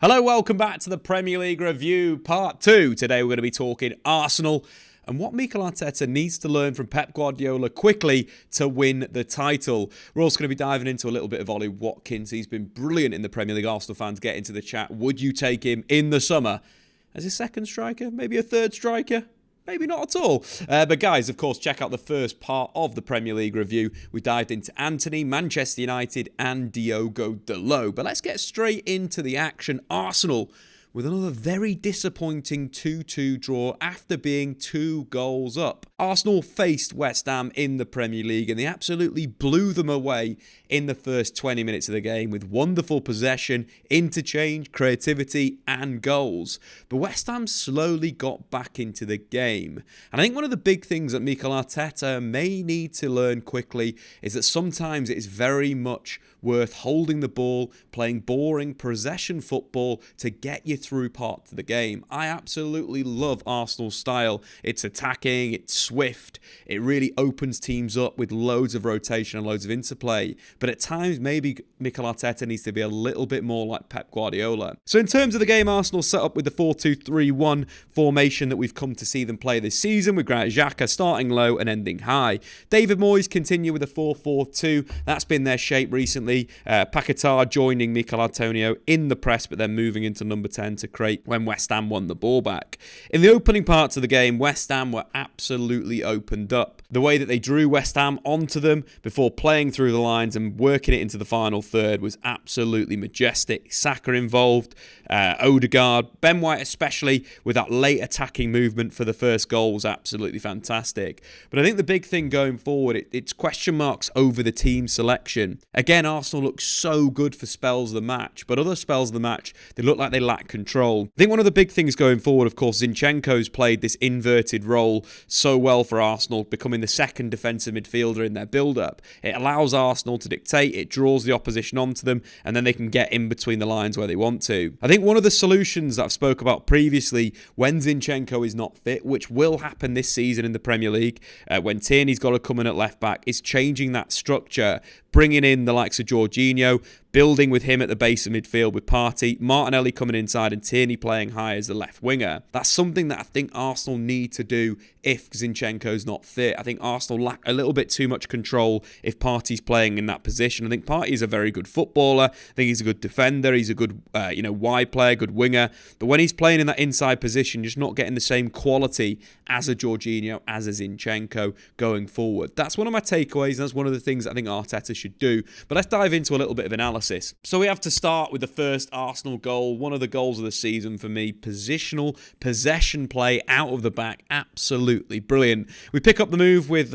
Hello, welcome back to the Premier League Review Part 2. Today we're going to be talking Arsenal and what Mikel Arteta needs to learn from Pep Guardiola quickly to win the title. We're also going to be diving into a little bit of Ollie Watkins. He's been brilliant in the Premier League. Arsenal fans, get into the chat. Would you take him in the summer as a second striker? Maybe a third striker? Maybe not at all. But guys, of course, check out the first part of the Premier League review. We dived into Antony, Manchester United and Diogo Dalot. But let's get straight into the action. Arsenal with another very disappointing 2-2 draw after being 2 goals up. Arsenal faced West Ham in the Premier League and they absolutely blew them away in the first 20 minutes of the game with wonderful possession, interchange, creativity and goals. But West Ham slowly got back into the game. And I think one of the big things that Mikel Arteta may need to learn quickly is that sometimes it is very much worth holding the ball, playing boring possession football to get you through parts of the game. I absolutely love Arsenal's style. It's attacking, it's swift, it really opens teams up with loads of rotation and loads of interplay. But at times, maybe Mikel Arteta needs to be a little bit more like Pep Guardiola. So in terms of the game, Arsenal set up with the 4-2-3-1 formation that we've come to see them play this season, with Granit Xhaka starting low and ending high. David Moyes continue with a 4-4-2. That's been their shape recently. Paquetá joining Mikel Antonio in the press, but then moving into number 10 to create when West Ham won the ball back. In the opening parts of the game, West Ham were absolutely opened up. The way that they drew West Ham onto them before playing through the lines and working it into the final third was absolutely majestic. Saka involved, Odegaard, Ben White especially with that late attacking movement for the first goal was absolutely fantastic. But I think the big thing going forward, it's question marks over the team selection. Again, Arsenal looked so good for spells of the match, but other spells of the match, they look like they lack control. I think one of the big things going forward, of course, Zinchenko's played this inverted role so well for Arsenal, becoming the second defensive midfielder in their build-up. It allows Arsenal to dictate, it draws the opposition onto them, and then they can get in between the lines where they want to. I think one of the solutions that I've spoke about previously, when Zinchenko is not fit, which will happen this season in the Premier League, when Tierney's got to come in at left-back, is changing that structure, bringing in the likes of Jorginho, building with him at the base of midfield with Partey, Martinelli coming inside and Tierney playing high as the left winger. That's something that I think Arsenal need to do if Zinchenko's not fit. I think Arsenal lack a little bit too much control if Partey's playing in that position. I think Partey is a very good footballer. I think he's a good defender. He's a good wide player, good winger. But when he's playing in that inside position, just not getting the same quality as a Jorginho, as a Zinchenko going forward. That's one of my takeaways, and that's one of the things I think Arteta should do. But let's dive into a little bit of analysis. So we have to start with the first Arsenal goal, one of the goals of the season for me. Positional possession play out of the back, absolutely brilliant. We pick up the move with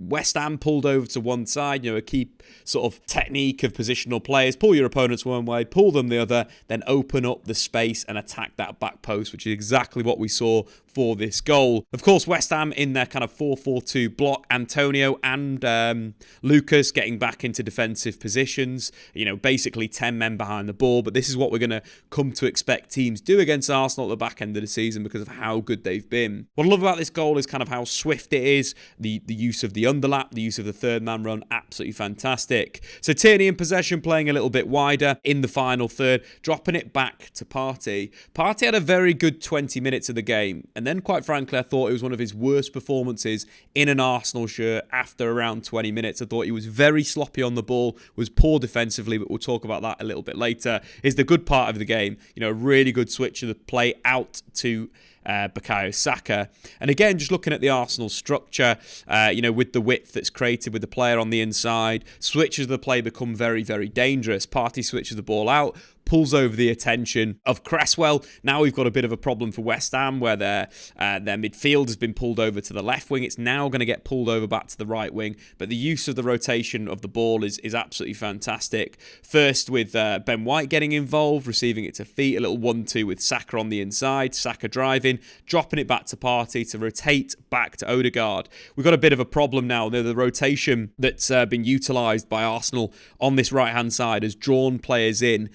West Ham pulled over to one side, a key sort of technique of positional players. Pull your opponents one way, pull them the other, then open up the space and attack that back post, which is exactly what we saw for this goal. Of course, West Ham in their kind of 4-4-2 block, Antonio and Lucas getting back into defensive positions, basically 10 men behind the ball, but this is what we're going to come to expect teams do against Arsenal at the back end of the season because of how good they've been. What I love about this goal is kind of how swift it is, the use of the underlap, the use of the third man run, absolutely fantastic. So Tierney in possession, playing a little bit wider in the final third, dropping it back to Partey. Partey had a very good 20 minutes of the game, and then quite frankly I thought it was one of his worst performances in an Arsenal shirt after around 20 minutes. I thought he was very sloppy on the ball, was poor defensively, but we'll talk about that a little bit later. Is the good part of the game, a really good switch of the play out to Bukayo Saka. And again, just looking at the Arsenal structure, with the width that's created with the player on the inside, switches of the play become very, very dangerous. Partey switches the ball out, pulls over the attention of Cresswell. Now we've got a bit of a problem for West Ham where their midfield has been pulled over to the left wing. It's now going to get pulled over back to the right wing. But the use of the rotation of the ball is absolutely fantastic. First with Ben White getting involved, receiving it to feet, a little 1-2 with Saka on the inside, Saka driving, dropping it back to Partey to rotate back to Odegaard. We've got a bit of a problem now. The rotation that's been utilised by Arsenal on this right-hand side has drawn players in,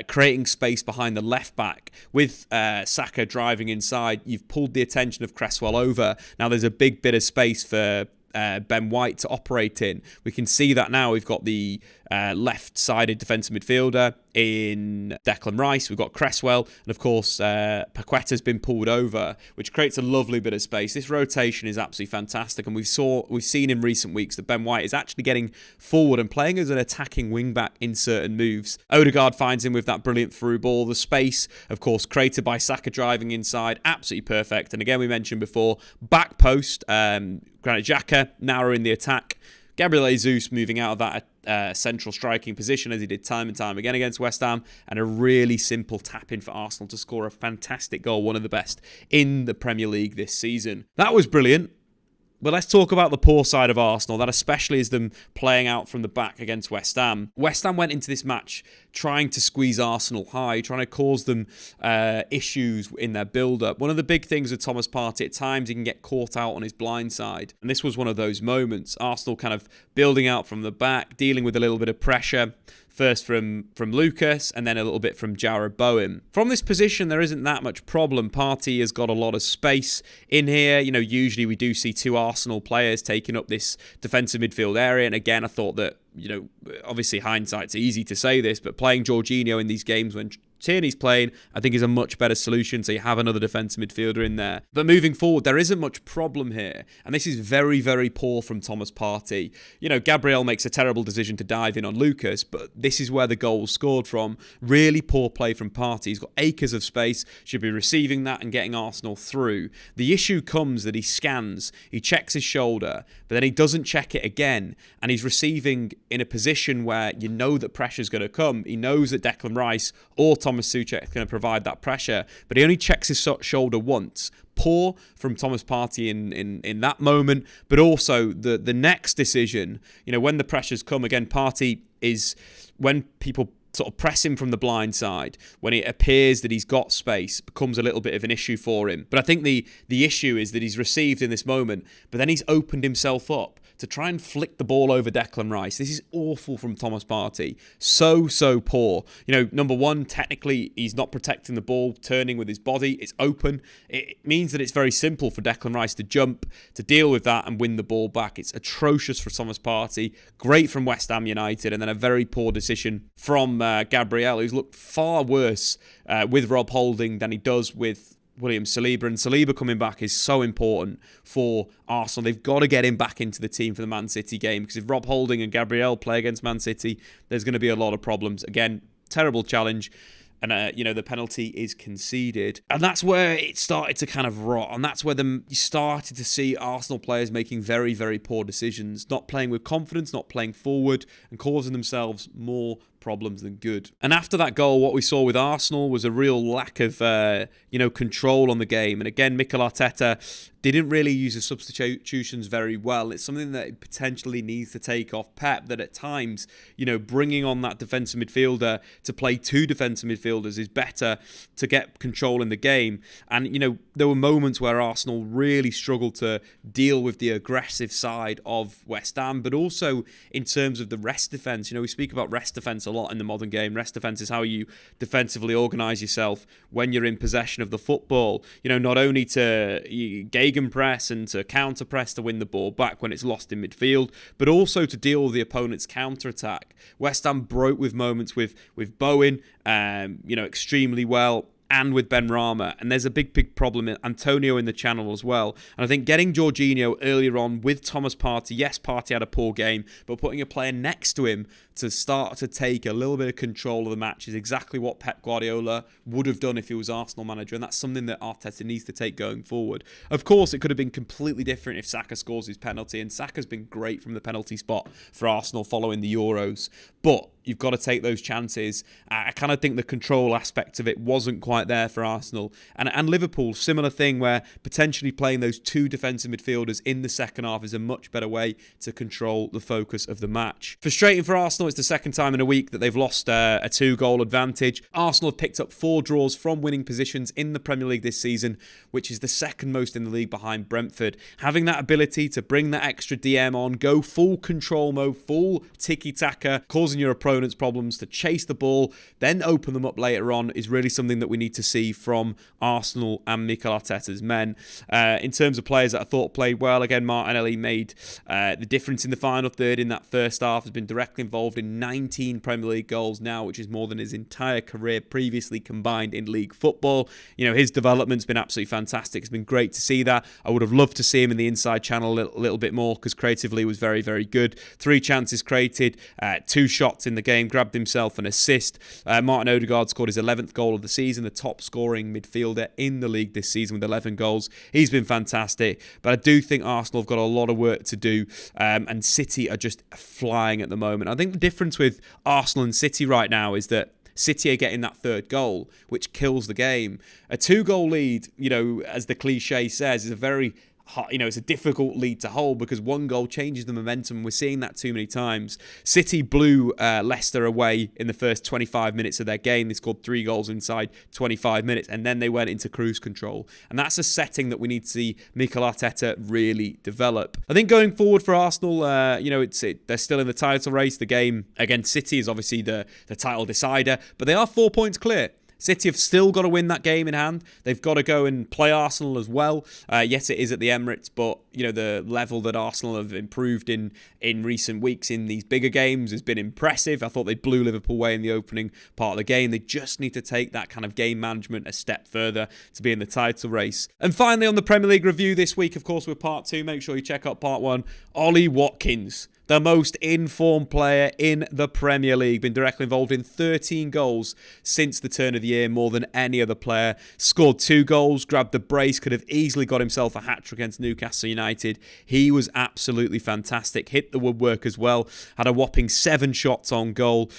creating space behind the left back. With Saka driving inside, you've pulled the attention of Cresswell over. Now there's a big bit of space for Ben White to operate in. We can see that now. We've got the left-sided defensive midfielder in Declan Rice. We've got Cresswell, and of course Paqueta's been pulled over, which creates a lovely bit of space. This rotation is absolutely fantastic, and we've seen in recent weeks that Ben White is actually getting forward and playing as an attacking wing-back in certain moves. Odegaard finds him with that brilliant through ball. The space, of course, created by Saka driving inside, absolutely perfect. And again, we mentioned before, back post, Granit Xhaka narrowing the attack. Gabriel Jesus moving out of that central striking position as he did time and time again against West Ham, and a really simple tap-in for Arsenal to score a fantastic goal, one of the best in the Premier League this season. That was brilliant. But let's talk about the poor side of Arsenal. That especially is them playing out from the back against West Ham. West Ham went into this match trying to squeeze Arsenal high, trying to cause them issues in their build-up. One of the big things with Thomas Partey, at times he can get caught out on his blind side. And this was one of those moments. Arsenal kind of building out from the back, dealing with a little bit of pressure. First from Lucas, and then a little bit from Jarrod Bowen. From this position, there isn't that much problem. Partey has got a lot of space in here. You know, usually we do see two Arsenal players taking up this defensive midfield area. And again, I thought that, you know, obviously hindsight's easy to say this, but playing Jorginho in these games when Tierney's playing, I think is a much better solution, so you have another defensive midfielder in there. But moving forward, there isn't much problem here, and this is very, very poor from Thomas Partey. You know, Gabriel makes a terrible decision to dive in on Lucas, but this is where the goal was scored from. Really poor play from Partey. He's got acres of space, should be receiving that and getting Arsenal through. The issue comes that he scans, he checks his shoulder, but then he doesn't check it again, and he's receiving in a position where you know that pressure's going to come. He knows that Declan Rice or Thomas Souček is going to provide that pressure, but he only checks his shoulder once. Poor from Thomas Partey in that moment, but also the next decision, you know, when the pressures come, again, Partey is, when people sort of press him from the blind side, when it appears that he's got space, becomes a little bit of an issue for him. But I think the issue is that he's received in this moment, but then he's opened himself up to try and flick the ball over Declan Rice. This is awful from Thomas Partey. So poor. You know, number one, technically, he's not protecting the ball, turning with his body. It's open. It means that it's very simple for Declan Rice to jump, to deal with that and win the ball back. It's atrocious for Thomas Partey. Great from West Ham United, and then a very poor decision from Gabriel, who's looked far worse with Rob Holding than he does with William Saliba, and Saliba coming back is so important for Arsenal. They've got to get him back into the team for the Man City game, because if Rob Holding and Gabriel play against Man City, there's going to be a lot of problems. Again, terrible challenge. And, you know, the penalty is conceded. And that's where it started to kind of rot. And that's where you started to see Arsenal players making very, very poor decisions. Not playing with confidence, not playing forward, and causing themselves more problems than good. And after that goal, what we saw with Arsenal was a real lack of, control on the game. And again, Mikel Arteta didn't really use the substitutions very well. It's something that he potentially needs to take off Pep, that at times, you know, bringing on that defensive midfielder to play two defensive midfielders is better to get control in the game. And, you know, there were moments where Arsenal really struggled to deal with the aggressive side of West Ham, but also in terms of the rest defence. You know, we speak about rest defence a lot in the modern game. Rest defence is how you defensively organise yourself when you're in possession of the football. You know, not only to gegenpress and to counter press to win the ball back when it's lost in midfield, but also to deal with the opponent's counter-attack. West Ham broke with moments with Bowen, extremely well, and with Ben Rama. And there's a big problem in Antonio in the channel as well. And I think getting Jorginho earlier on with Thomas Partey, yes, Partey had a poor game, but putting a player next to him to start to take a little bit of control of the match is exactly what Pep Guardiola would have done if he was Arsenal manager. And that's something that Arteta needs to take going forward. Of course, it could have been completely different if Saka scores his penalty. And Saka's been great from the penalty spot for Arsenal following the Euros. But you've got to take those chances. I kind of think the control aspect of it wasn't quite there for Arsenal. And Liverpool, similar thing, where potentially playing those two defensive midfielders in the second half is a much better way to control the focus of the match. Frustrating for Arsenal, it's the second time in a week that they've lost a 2-goal advantage. Arsenal have picked up 4 draws from winning positions in the Premier League this season, which is the second most in the league behind Brentford. Having that ability to bring that extra DM on, go full control mode, full tiki-taka, causing your opponents problems, to chase the ball, then open them up later on, is really something that we need to see from Arsenal and Mikel Arteta's men. In terms of players that I thought played well, again, Martinelli made the difference in the final third in that first half, has been directly involved in 19 Premier League goals now, which is more than his entire career previously combined in league football. His development's been absolutely fantastic. It's been great to see that. I would have loved to see him in the inside channel a little bit more, because creatively he was very, very good. 3 chances created, 2 shots in the game, grabbed himself an assist. Martin Odegaard scored his 11th goal of the season, the top scoring midfielder in the league this season with 11 goals. He's been fantastic, but I do think Arsenal have got a lot of work to do, and City are just flying at the moment. I think the difference with Arsenal and City right now is that City are getting that 3rd goal, which kills the game. A 2-goal lead, as the cliche says, is a very it's a difficult lead to hold, because 1 goal changes the momentum. We're seeing that too many times. City blew Leicester away in the first 25 minutes of their game. They scored 3 goals inside 25 minutes, and then they went into cruise control. And that's a setting that we need to see Mikel Arteta really develop. I think going forward for Arsenal, they're still in the title race. The game against City is obviously the title decider, but they are 4 points clear. City have still got to win that game in hand. They've got to go and play Arsenal as well. Yes, it is at the Emirates, but the level that Arsenal have improved in recent weeks in these bigger games has been impressive. I thought they blew Liverpool away in the opening part of the game. They just need to take that kind of game management a step further to be in the title race. And finally, on the Premier League review this week, of course, with part 2, make sure you check out part 1. Ollie Watkins, the most informed player in the Premier League, been directly involved in 13 goals since the turn of the year, more than any other player. Scored 2 goals, grabbed the brace, could have easily got himself a hat-trick against Newcastle United. He was absolutely fantastic, hit the woodwork as well, had a whopping 7 shots on goal,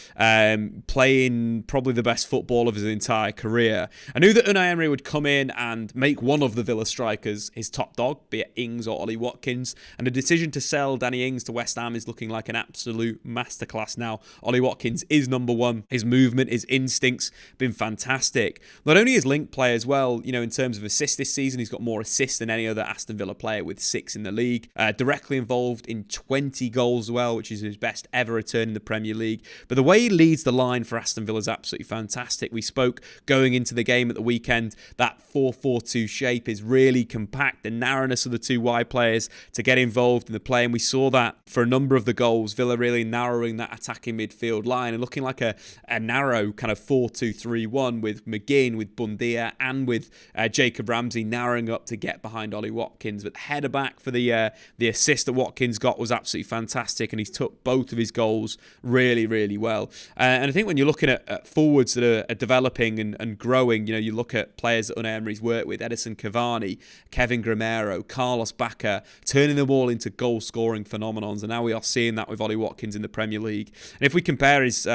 playing probably the best football of his entire career. I knew that Unai Emery would come in and make one of the Villa strikers his top dog, be it Ings or Ollie Watkins, and the decision to sell Danny Ings to West Ham is looking like an absolute masterclass now. Ollie Watkins is number 1. His movement, his instincts, been fantastic. Not only his link play as well, in terms of assists this season, he's got more assists than any other Aston Villa player with 6 in the league. Directly involved in 20 goals as well, which is his best ever return in the Premier League. But the way he leads the line for Aston Villa is absolutely fantastic. We spoke going into the game at the weekend, that 4-4-2 shape is really compact. The narrowness of the 2 wide players to get involved in the play, and we saw that for a number of the goals. Villa really narrowing that attacking midfield line and looking like a narrow kind of 4-2-3-1 with McGinn, with Bundia, and with Jacob Ramsey narrowing up to get behind Ollie Watkins. But the header back for the assist that Watkins got was absolutely fantastic, and he's took both of his goals really, really well. And I think when you're looking at forwards that are developing and growing, you look at players that Unai Emery's worked with, Edison Cavani, Kevin Gramero, Carlos Bacca, turning them all into goal-scoring phenomenons, and now we are seeing that with Ollie Watkins in the Premier League. And if we compare his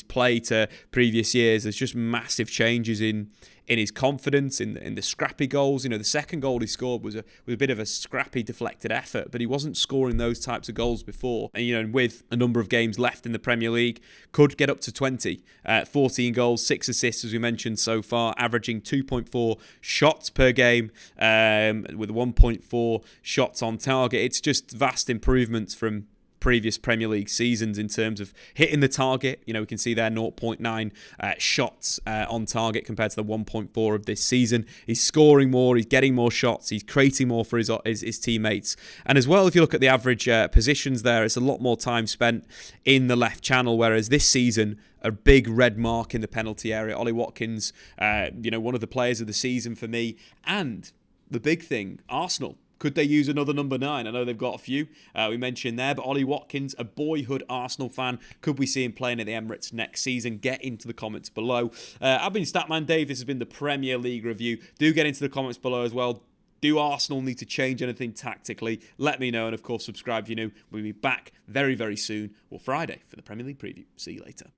play to previous years, there's just massive changes in his confidence, in the scrappy goals. The second goal he scored was a bit of a scrappy, deflected effort, but he wasn't scoring those types of goals before. And with a number of games left in the Premier League, could get up to 20. 14 goals, 6 assists, as we mentioned so far, averaging 2.4 shots per game, with 1.4 shots on target. It's just vast improvements from previous Premier League seasons in terms of hitting the target. We can see there 0.9 shots on target compared to the 1.4 of this season. He's scoring more, he's getting more shots, he's creating more for his teammates. And as well, if you look at the average positions there, it's a lot more time spent in the left channel, whereas this season, a big red mark in the penalty area. Ollie Watkins, one of the players of the season for me. And the big thing, Arsenal. Could they use another number 9? I know they've got a few we mentioned there, but Ollie Watkins, a boyhood Arsenal fan. Could we see him playing at the Emirates next season? Get into the comments below. I've been Statman Dave. This has been the Premier League review. Do get into the comments below as well. Do Arsenal need to change anything tactically? Let me know, and of course subscribe if you're new. We'll be back very, very soon, or Friday, for the Premier League preview. See you later.